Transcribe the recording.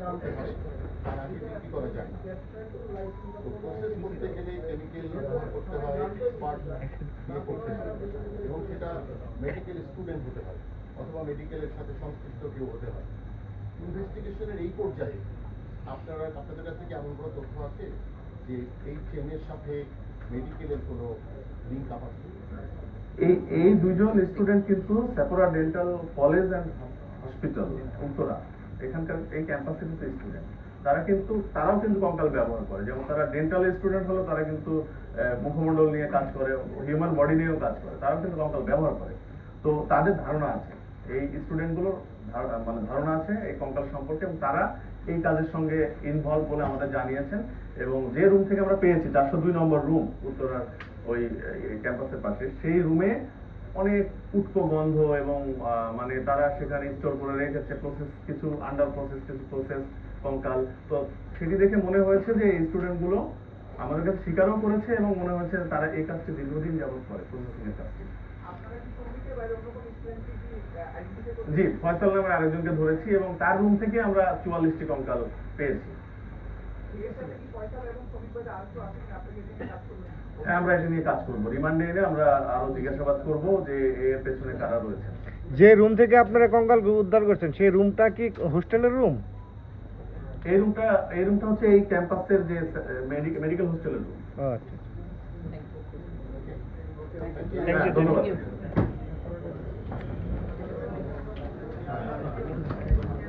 তাকে বিক্রি করা যায় না। তো প্রসেস করতে গেলে কেমিক্যাল ব্যবহার করতে হয়, এক্সপার্ট দিয়ে করতে হয়, এবং সেটা মেডিকেল স্টুডেন্ট হতে হয় অথবা মেডিকেলের সাথে সংশ্লিষ্ট কেউ হতে হয়। ইনভেস্টিগেশনের এই পর্যায়ে আপনাদের কাছে কি এমন কোনো তথ্য আছে যে এই চেনের সাথে মেডিকেলের কোনো লিঙ্ক আপ আছে? এই দুইজন স্টুডেন্ট কিন্তু সেপোরা dental college and hospital Uttara এখানকার এই ক্যাম্পাসের কিন্তু স্টুডেন্ট। তারাও কিন্তু কঙ্কাল ব্যবহার করে। যেমন তারা ডেন্টাল স্টুডেন্ট হলো, তারা কিন্তু মুখমণ্ডল নিয়ে কাজ করে, হিউম্যান বডি নিয়েও কাজ করে, তারাও কিন্তু কঙ্কাল ব্যবহার করে। তো তাদের ধারণা আছে, এই স্টুডেন্টগুলোর মানে ধারণা আছে এই কঙ্কাল সম্পর্কে, এবং তারা এই কাজের সঙ্গে ইনভলভ বলে আমাদের জানিয়েছেন। এবং যে রুম থেকে আমরা পেয়েছি 402 নম্বর রুম উত্তরার ওই ক্যাম্পাসের পাশে, সেই রুমে অনেক উৎকো গন্ধ, এবং মানে তারা সেখানে স্টোর করে রেখেছে কিছু আন্ডার প্রসেস, কিছু প্রসেস কঙ্কাল। তো সেটি দেখে মনে হয়েছে যে এই স্টুডেন্টগুলো আমাদের কাছে স্বীকারও করেছে, এবং মনে হয়েছে তারা এই কাজটি দীর্ঘদিন যাবত করে, প্রসেসিং এর কাজটি। জি, ফয়সাল নামের আরেকজনকে ধরেছি, এবং তার রুম থেকে আমরা 44টি কঙ্কাল পেয়েছি। হ্যাঁ, আমরা এটা নিয়ে কাজ করবো। রিমান্ডে এনে আমরা আরো জিজ্ঞাসাবাদ করবো যে এর পেছনে কারা রয়েছে। যে রুম থেকে আপনারা কঙ্কাল উদ্ধার করছেন সেই রুমটা কি হোস্টেলের রুম? এই রুমটা হচ্ছে এই ক্যাম্পাসের যে মেডিকেল হোস্টেলের রুম। আচ্ছা, ধন্যবাদ।